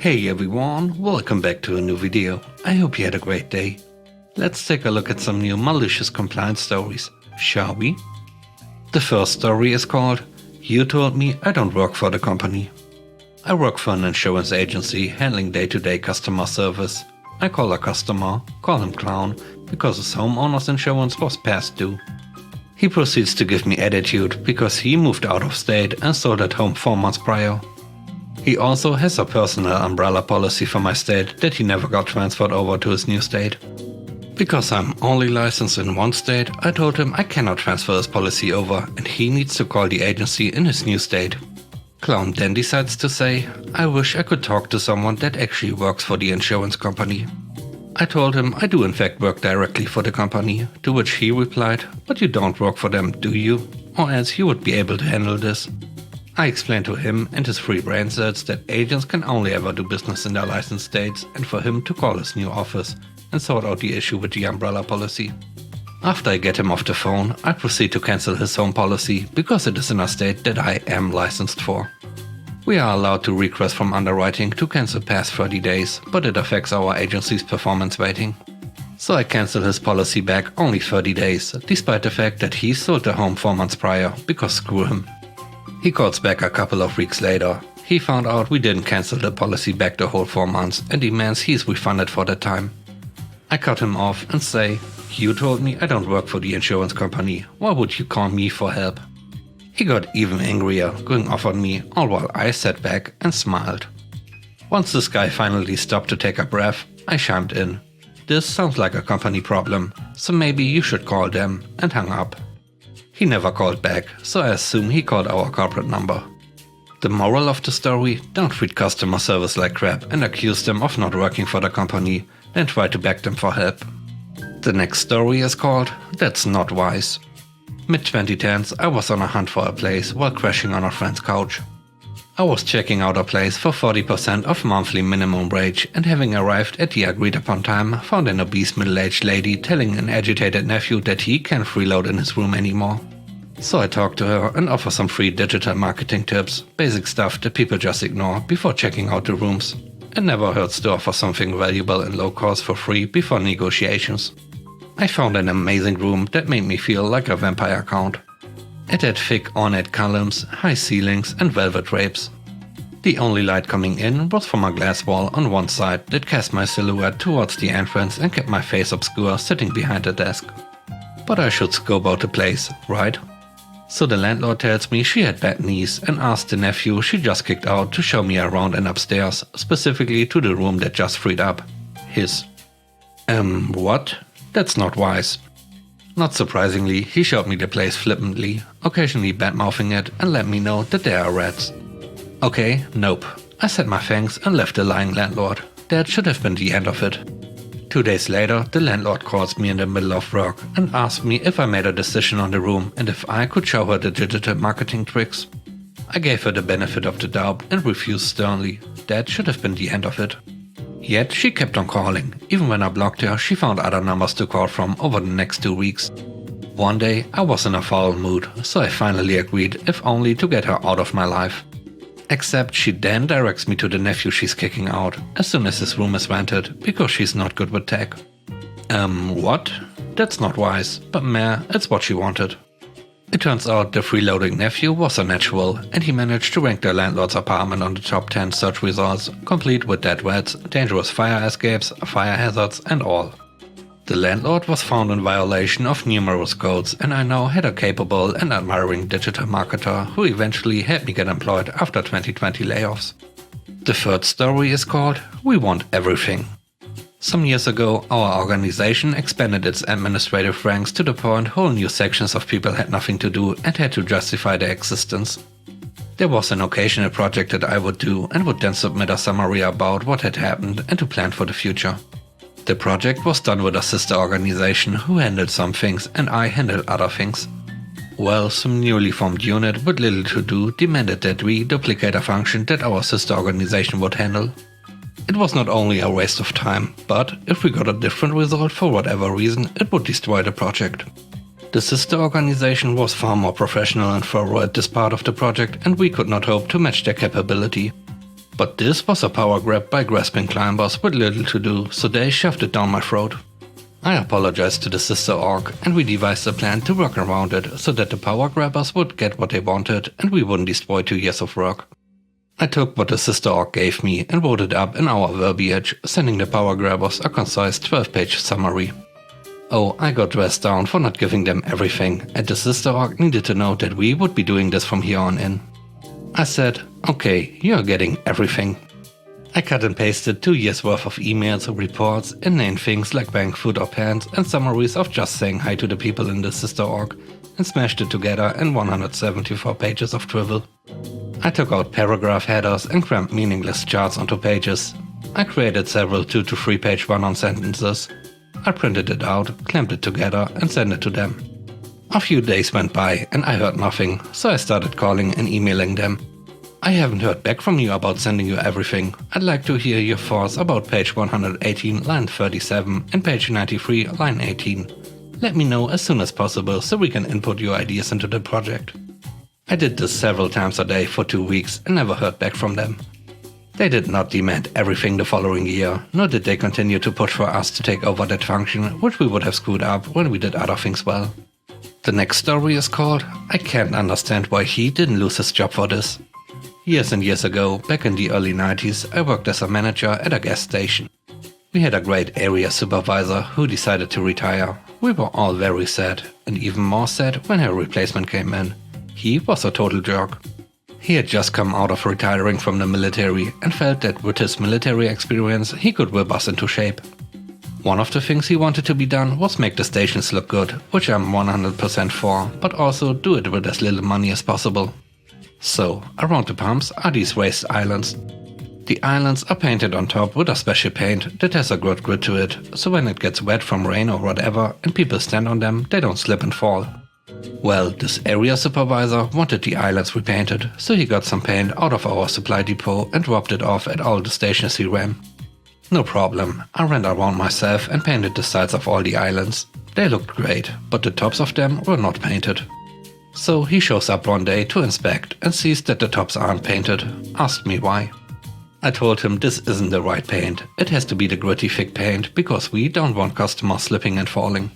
Hey everyone, welcome back to a new video. I hope you had a great day. Let's take a look at some new malicious compliance stories, shall we? The first story is called You Told Me I Don't Work for the Company. I work for an insurance agency handling day-to-day customer service. I call a customer, call him clown, because his homeowner's insurance was past due. He proceeds to give me attitude because he moved out of state and sold at home 4 months prior. He also has a personal umbrella policy for my state that he never got transferred over to his new state. Because I'm only licensed in one state, I told him I cannot transfer his policy over and he needs to call the agency in his new state. Clown then decides to say, I wish I could talk to someone that actually works for the insurance company. I told him I do in fact work directly for the company, to which he replied, but you don't work for them, do you? Or else you would be able to handle this. I explained to him and his free brain cells that agents can only ever do business in their licensed states and for him to call his new office and sort out the issue with the umbrella policy. After I get him off the phone, I proceed to cancel his home policy because it is in a state that I am licensed for. We are allowed to request from underwriting to cancel past 30 days, but it affects our agency's performance rating. So I cancel his policy back only 30 days, despite the fact that he sold the home 4 months prior, because screw him. He calls back a couple of weeks later. He found out we didn't cancel the policy back the whole 4 months and demands he's refunded for that time. I cut him off and say, you told me I don't work for the insurance company, why would you call me for help? He got even angrier, going off on me, all while I sat back and smiled. Once this guy finally stopped to take a breath, I chimed in. This sounds like a company problem, so maybe you should call them, and hung up. He never called back, so I assume he called our corporate number. The moral of the story, don't treat customer service like crap and accuse them of not working for the company, then try to beg them for help. The next story is called That's Not Wise. Mid-2010s, I was on a hunt for a place while crashing on a friend's couch. I was checking out a place for 40% of monthly minimum wage and having arrived at the agreed upon time, found an obese middle-aged lady telling an agitated nephew that he can't freeload in his room anymore. So I talked to her and offer some free digital marketing tips, basic stuff that people just ignore before checking out the rooms. It never hurts to offer something valuable and low cost for free before negotiations. I found an amazing room that made me feel like a vampire count. It had thick ornate columns, high ceilings and velvet drapes. The only light coming in was from a glass wall on one side that cast my silhouette towards the entrance and kept my face obscure sitting behind the desk. But I should scope out the place, right? So the landlord tells me she had bad knees and asked the nephew she just kicked out to show me around and upstairs, specifically to the room that just freed up. His. What? That's not wise. Not surprisingly, he showed me the place flippantly, occasionally bad-mouthing it and let me know that there are rats. Okay, nope. I said my thanks and left the lying landlord. That should have been the end of it. 2 days later, the landlord calls me in the middle of work and asks me if I made a decision on the room and if I could show her the digital marketing tricks. I gave her the benefit of the doubt and refused sternly. That should have been the end of it. Yet she kept on calling. Even when I blocked her, she found other numbers to call from over the next 2 weeks. One day, I was in a foul mood, so I finally agreed, if only to get her out of my life. Except she then directs me to the nephew she's kicking out, as soon as his room is rented, because she's not good with tech. What? That's not wise, but meh, it's what she wanted. It turns out the freeloading nephew was a natural, and he managed to rank the landlord's apartment on the top 10 search results, complete with dead rats, dangerous fire escapes, fire hazards and all. The landlord was found in violation of numerous codes, and I now had a capable and admiring digital marketer who eventually had me get employed after 2020 layoffs. The third story is called We Want Everything. Some years ago, our organization expanded its administrative ranks to the point whole new sections of people had nothing to do and had to justify their existence. There was an occasional project that I would do and would then submit a summary about what had happened and to plan for the future. The project was done with a sister organization who handled some things and I handled other things. Well, some newly formed unit with little to do demanded that we duplicate a function that our sister organization would handle. It was not only a waste of time, but if we got a different result for whatever reason, it would destroy the project. The sister organization was far more professional and thorough at this part of the project, and we could not hope to match their capability. But this was a power grab by grasping climbers with little to do, so they shoved it down my throat. I apologized to the sister orc, and we devised a plan to work around it so that the power grabbers would get what they wanted and we wouldn't destroy 2 years of work. I took what the sister orc gave me and wrote it up in our verbiage, sending the power grabbers a concise 12-page summary. Oh, I got dressed down for not giving them everything, and the sister orc needed to know that we would be doing this from here on in. I said, okay, you're getting everything. I cut and pasted 2 years worth of emails, reports, inane things like buying food or pants, and summaries of just saying hi to the people in the sister org, and smashed it together in 174 pages of drivel. I took out paragraph headers and crammed meaningless charts onto pages. I created several 2 to 3 page run-on sentences. I printed it out, clamped it together, and sent it to them. A few days went by and I heard nothing, so I started calling and emailing them. I haven't heard back from you about sending you everything. I'd like to hear your thoughts about page 118, line 37 and page 93, line 18. Let me know as soon as possible so we can input your ideas into the project. I did this several times a day for 2 weeks and never heard back from them. They did not demand everything the following year, nor did they continue to push for us to take over that function, which we would have screwed up when we did other things well. The next story is called I Can't Understand Why He Didn't Lose His Job for This. Years and years ago, back in the early 90s, I worked as a manager at a gas station. We had a great area supervisor who decided to retire. We were all very sad, and even more sad when her replacement came in. He was a total jerk. He had just come out of retiring from the military and felt that with his military experience he could whip us into shape. One of the things he wanted to be done was make the stations look good, which I'm 100% for, but also do it with as little money as possible. So, around the pumps are these raised islands. The islands are painted on top with a special paint that has a good grit to it, so when it gets wet from rain or whatever and people stand on them, they don't slip and fall. Well, this area supervisor wanted the islands repainted, so he got some paint out of our supply depot and dropped it off at all the stations he ran. No problem, I ran around myself and painted the sides of all the islands. They looked great, but the tops of them were not painted. So he shows up one day to inspect and sees that the tops aren't painted, asked me why. I told him this isn't the right paint, it has to be the gritty thick paint because we don't want customers slipping and falling.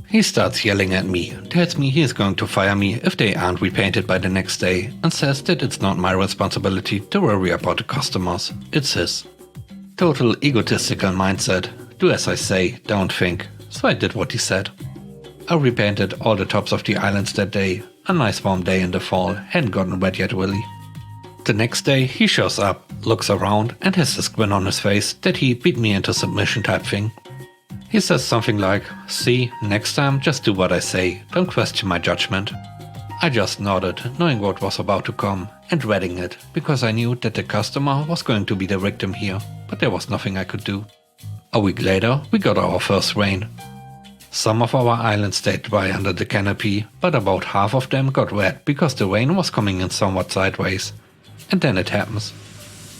He starts yelling at me, tells me he is going to fire me if they aren't repainted by the next day, and says that it's not my responsibility to worry about the customers, it's his. Total egotistical mindset, do as I say, don't think, so I did what he said. I repainted all the tops of the islands that day, a nice warm day in the fall, hadn't gotten wet yet really. The next day he shows up, looks around and has this grin on his face that he beat me into submission type thing. He says something like, see, next time just do what I say, don't question my judgment. I just nodded, knowing what was about to come, and dreading it, because I knew that the customer was going to be the victim here, but there was nothing I could do. A week later, we got our first rain. Some of our islands stayed dry under the canopy, but about half of them got wet because the rain was coming in somewhat sideways. And then it happens.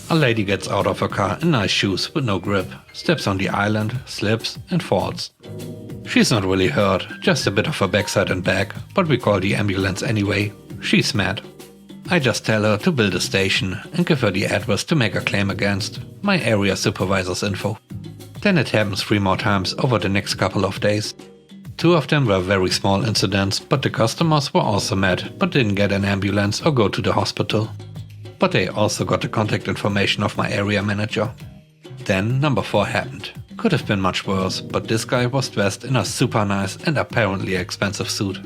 A lady gets out of her car in nice shoes with no grip, steps on the island, slips and falls. She's not really hurt, just a bit of her backside and back, but we call the ambulance anyway. She's mad. I just tell her to build a station and give her the address to make a claim against, my area supervisor's info. Then it happens 3 more times over the next couple of days. 2 of them were very small incidents, but the customers were also mad but didn't get an ambulance or go to the hospital. But they also got the contact information of my area manager. Then number 4 happened. Could have been much worse, but this guy was dressed in a super nice and apparently expensive suit.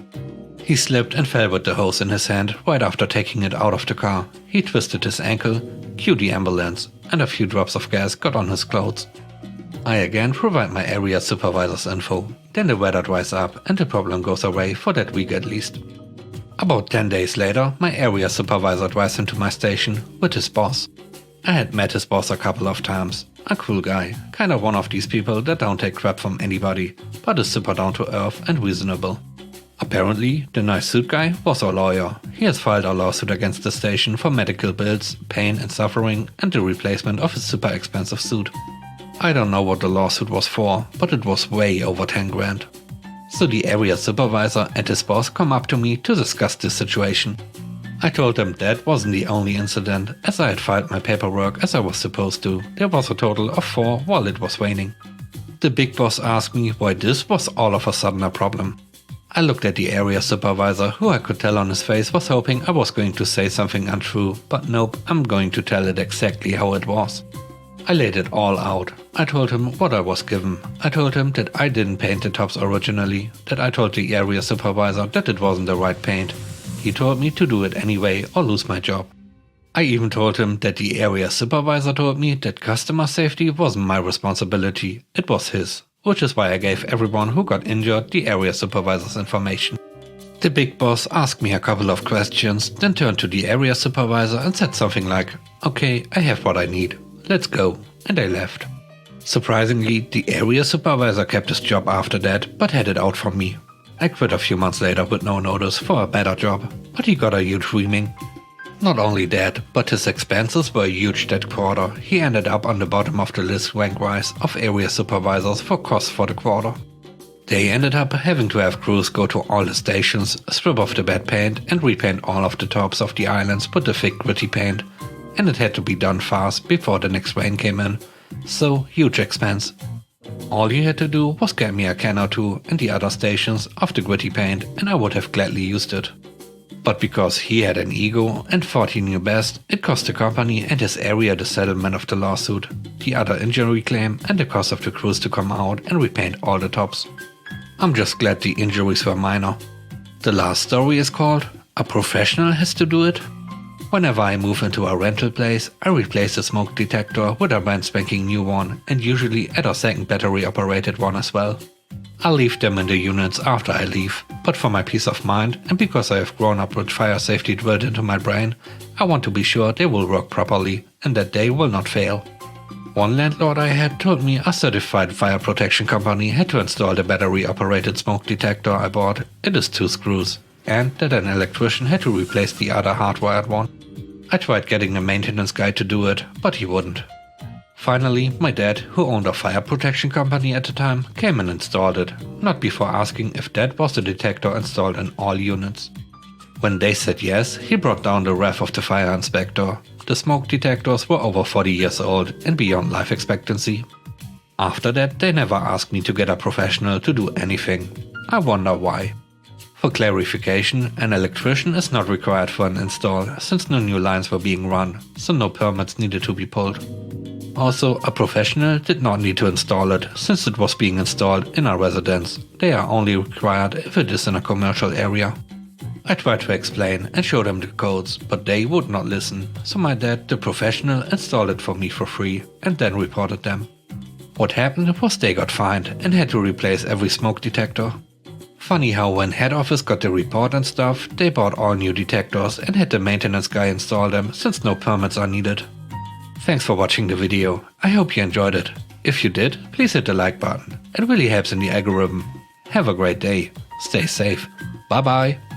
He slipped and fell with the hose in his hand right after taking it out of the car. He twisted his ankle, cued the ambulance, and a few drops of gas got on his clothes. I again provide my area supervisor's info. Then the weather dries up and the problem goes away for that week at least. About 10 days later, my area supervisor drives into my station with his boss. I had met his boss a couple of times. A cool guy, kind of one of these people that don't take crap from anybody, but is super down to earth and reasonable. Apparently, the nice suit guy was our lawyer. He has filed a lawsuit against the station for medical bills, pain and suffering, and the replacement of his super expensive suit. I don't know what the lawsuit was for, but it was way over 10 grand. So the area supervisor and his boss come up to me to discuss this situation. I told them that wasn't the only incident, as I had filed my paperwork as I was supposed to. There was a total of 4 while it was raining. The big boss asked me why this was all of a sudden a problem. I looked at the area supervisor, who I could tell on his face was hoping I was going to say something untrue, but nope, I'm going to tell it exactly how it was. I laid it all out. I told him what I was given. I told him that I didn't paint the tops originally, that I told the area supervisor that it wasn't the right paint. He told me to do it anyway or lose my job. I even told him that the area supervisor told me that customer safety wasn't my responsibility, it was his, which is why I gave everyone who got injured the area supervisor's information. The big boss asked me a couple of questions, then turned to the area supervisor and said something like, "Okay, I have what I need. Let's go," and I left. Surprisingly, the area supervisor kept his job after that, but had it out from me. I quit a few months later with no notice for a better job, but he got a huge reaming. Not only that, but his expenses were huge that quarter. He ended up on the bottom of the list rank-wise of area supervisors for costs for the quarter. They ended up having to have crews go to all the stations, strip off the bad paint and repaint all of the tops of the islands with the thick gritty paint. And it had to be done fast before the next rain came in. So, huge expense. All he had to do was get me a can or two in the other stations of the gritty paint and I would have gladly used it. But because he had an ego and thought he knew best, it cost the company and his area the settlement of the lawsuit, the other injury claim and the cost of the crews to come out and repaint all the tops. I'm just glad the injuries were minor. The last story is called "A Professional Has to Do It." Whenever I move into a rental place, I replace the smoke detector with a brand spanking new one and usually add a second battery operated one as well. I'll leave them in the units after I leave, but for my peace of mind and because I have grown up with fire safety drilled into my brain, I want to be sure they will work properly and that they will not fail. One landlord I had told me a certified fire protection company had to install the battery operated smoke detector I bought. It is 2 screws, and that an electrician had to replace the other hardwired one. I tried getting a maintenance guy to do it, but he wouldn't. Finally, my dad, who owned a fire protection company at the time, came and installed it, not before asking if that was the detector installed in all units. When they said yes, he brought down the wrath of the fire inspector. The smoke detectors were over 40 years old and beyond life expectancy. After that, they never asked me to get a professional to do anything. I wonder why. For clarification, an electrician is not required for an install since no new lines were being run, so no permits needed to be pulled. Also, a professional did not need to install it since it was being installed in a residence. They are only required if it is in a commercial area. I tried to explain and show them the codes, but they would not listen, so my dad, the professional, installed it for me for free and then reported them. What happened was they got fined and had to replace every smoke detector. Funny how when head office got the report and stuff, they bought all new detectors and had the maintenance guy install them since no permits are needed. Thanks for watching the video. I hope you enjoyed it. If you did, please hit the like button. It really helps in the algorithm. Have a great day. Stay safe. Bye bye.